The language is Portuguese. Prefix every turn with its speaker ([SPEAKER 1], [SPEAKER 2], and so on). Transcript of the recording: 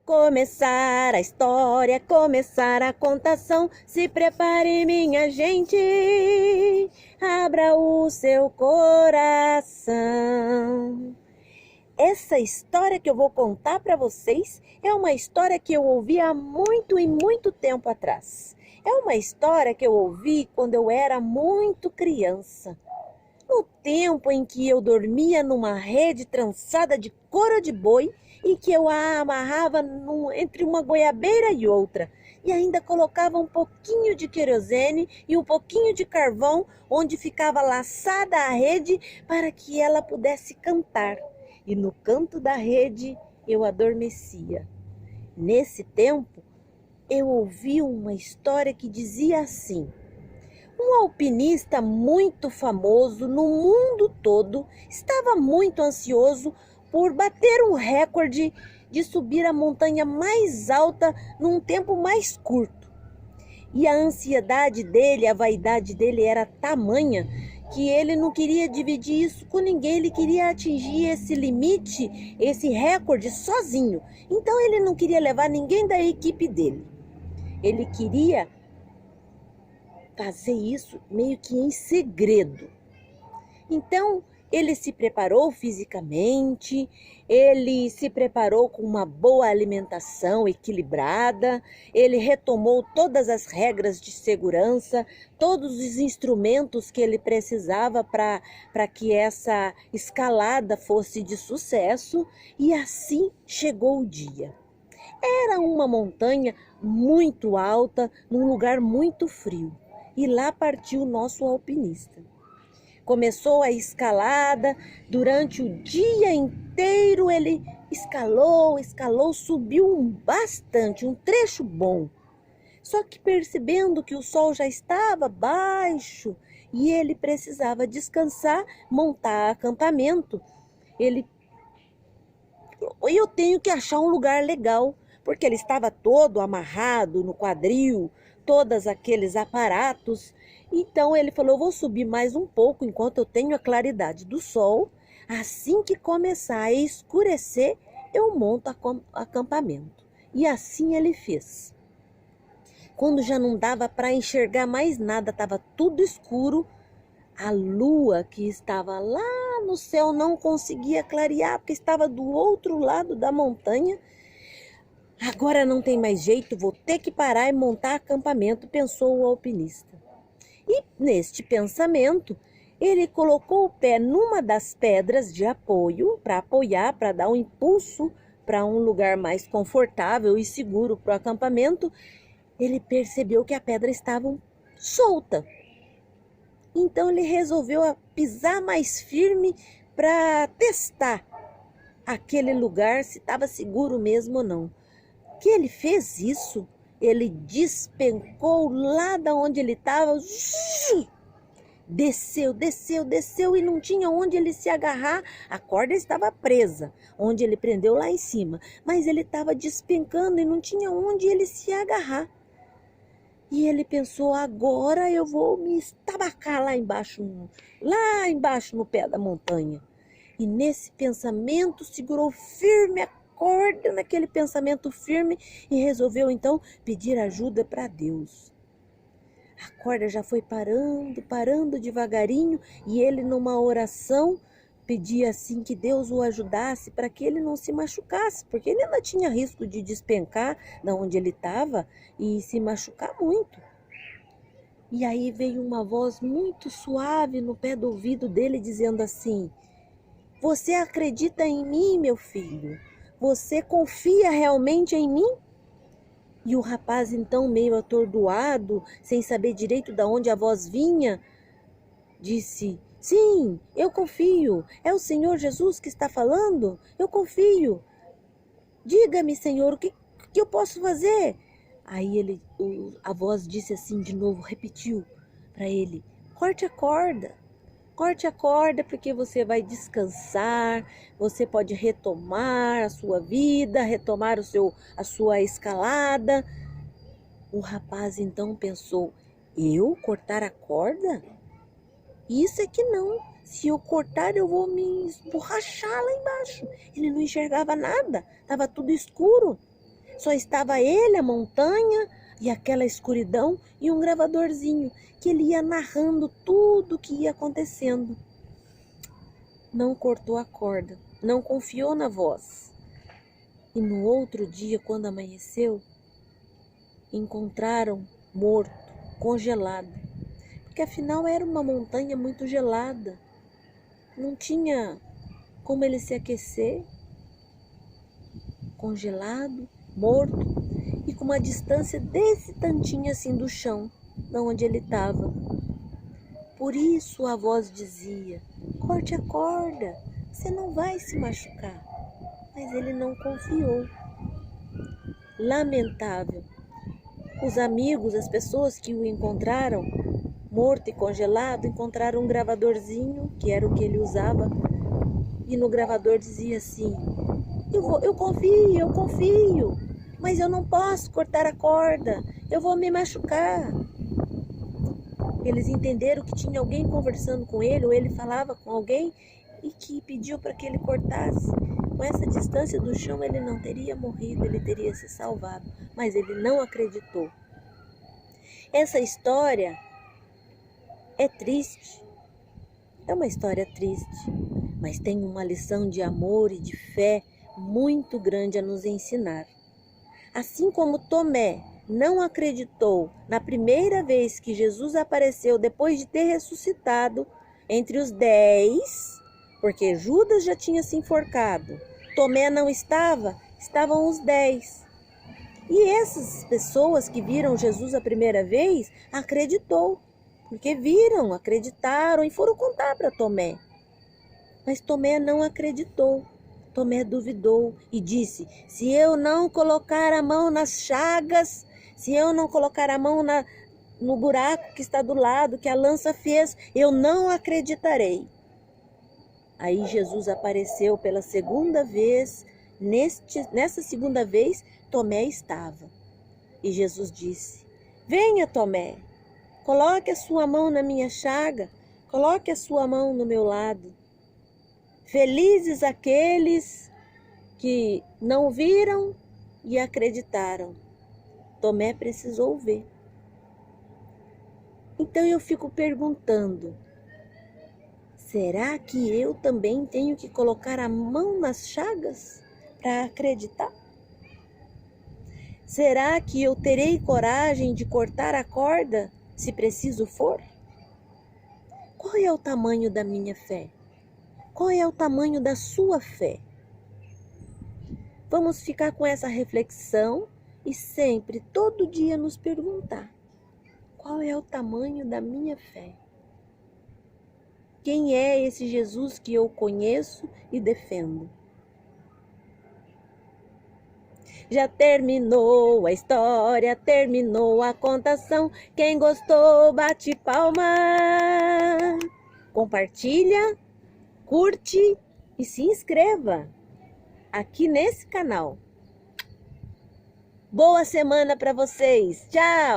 [SPEAKER 1] começar a história, começar a contação. Se prepare, minha gente, abra o seu coração. Essa história que eu vou contar para vocês é uma história que eu ouvi há muito e muito tempo atrás. É uma história que eu ouvi quando eu era muito criança. No tempo em que eu dormia numa rede trançada de couro de boi e que eu a amarrava entre uma goiabeira e outra. E ainda colocava um pouquinho de querosene e um pouquinho de carvão onde ficava laçada a rede para que ela pudesse cantar. E no canto da rede eu adormecia. Nesse tempo eu ouvi uma história que dizia assim: um alpinista muito famoso no mundo todo estava muito ansioso por bater um recorde de subir a montanha mais alta num tempo mais curto. E a ansiedade dele, a vaidade dele era tamanha que ele não queria dividir isso com ninguém, ele queria atingir esse limite, esse recorde sozinho. Então ele não queria levar ninguém da equipe dele. Ele queria fazer isso meio que em segredo. Então, ele se preparou fisicamente, ele se preparou com uma boa alimentação equilibrada, ele retomou todas as regras de segurança, todos os instrumentos que ele precisava para que essa escalada fosse de sucesso, e assim chegou o dia. Era uma montanha muito alta, num lugar muito frio. E lá partiu o nosso alpinista. Começou a escalada, durante o dia inteiro ele escalou, subiu bastante, um trecho bom. Só que percebendo que o sol já estava baixo e ele precisava descansar, montar acampamento, eu tenho que achar um lugar legal, porque ele estava todo amarrado no quadril, todos aqueles aparatos. Então ele falou: eu vou subir mais um pouco enquanto eu tenho a claridade do sol. Assim que começar a escurecer, eu monto acampamento. E assim ele fez. Quando já não dava para enxergar mais nada, estava tudo escuro, a lua que estava lá no céu não conseguia clarear, porque estava do outro lado da montanha. Agora não tem mais jeito, vou ter que parar e montar acampamento, pensou o alpinista. E neste pensamento, ele colocou o pé numa das pedras de apoio, para apoiar, para dar um impulso para um lugar mais confortável e seguro para o acampamento. Ele percebeu que a pedra estava solta. Então ele resolveu pisar mais firme para testar aquele lugar, se estava seguro mesmo ou não. Que ele fez isso, ele despencou lá da onde ele estava, desceu e não tinha onde ele se agarrar. A corda estava presa, onde ele prendeu lá em cima, mas ele estava despencando e não tinha onde ele se agarrar. E ele pensou: agora eu vou me estabacar lá embaixo no pé da montanha. E nesse pensamento segurou firme a corda, naquele pensamento firme, e resolveu então pedir ajuda para Deus. A corda já foi parando devagarinho, e ele numa oração pedia assim que Deus o ajudasse para que ele não se machucasse, porque ele ainda tinha risco de despencar da onde ele estava e se machucar muito. E aí veio uma voz muito suave no pé do ouvido dele dizendo assim: você acredita em mim, meu filho? Você confia realmente em mim? E o rapaz então, meio atordoado, sem saber direito de onde a voz vinha, disse: sim, eu confio. É o Senhor Jesus que está falando? Eu confio. Diga-me, Senhor, o que eu posso fazer? Aí a voz disse assim de novo, repetiu para ele: corte a corda. Corte a corda, porque você vai descansar, você pode retomar a sua vida, retomar a sua escalada. O rapaz então pensou: eu cortar a corda? Isso é que não. Se eu cortar, eu vou me esborrachar lá embaixo. Ele não enxergava nada, estava tudo escuro. Só estava ele, a montanha e aquela escuridão e um gravadorzinho que ele ia narrando tudo o que ia acontecendo. Não cortou a corda, não confiou na voz. E no outro dia, quando amanheceu, encontraram morto, congelado. Porque afinal era uma montanha muito gelada. Não tinha como ele se aquecer. Congelado, morto e com uma distância desse tantinho assim do chão, de onde ele estava. Por isso a voz dizia: corte a corda, você não vai se machucar. Mas ele não confiou. Lamentável. Os amigos, as pessoas que o encontraram, morto e congelado, encontraram um gravadorzinho, que era o que ele usava, e no gravador dizia assim: eu confio, mas eu não posso cortar a corda, eu vou me machucar. Eles entenderam que tinha alguém conversando com ele, ou ele falava com alguém e que pediu para que ele cortasse. Com essa distância do chão ele não teria morrido, ele teria se salvado, mas ele não acreditou. Essa história é triste, é uma história triste, mas tem uma lição de amor e de fé muito grande a nos ensinar. Assim como Tomé não acreditou na primeira vez que Jesus apareceu depois de ter ressuscitado entre os 10, porque Judas já tinha se enforcado, Tomé não estava, estavam os 10. E essas pessoas que viram Jesus a primeira vez acreditou, porque viram, acreditaram e foram contar para Tomé. Mas Tomé não acreditou. Tomé duvidou e disse: se eu não colocar a mão nas chagas, se eu não colocar a mão no buraco que está do lado, que a lança fez, eu não acreditarei. Aí Jesus apareceu pela segunda vez. Nessa segunda vez, Tomé estava. E Jesus disse: venha, Tomé, coloque a sua mão na minha chaga, coloque a sua mão no meu lado. Felizes aqueles que não viram e acreditaram. Tomé precisou ver. Então eu fico perguntando: será que eu também tenho que colocar a mão nas chagas para acreditar? Será que eu terei coragem de cortar a corda, se preciso for? Qual é o tamanho da minha fé? Qual é o tamanho da sua fé? Vamos ficar com essa reflexão e sempre, todo dia, nos perguntar: qual é o tamanho da minha fé? Quem é esse Jesus que eu conheço e defendo? Já terminou a história, terminou a contação. Quem gostou, bate palma. Compartilha, curte e se inscreva aqui nesse canal. Boa semana para vocês. Tchau!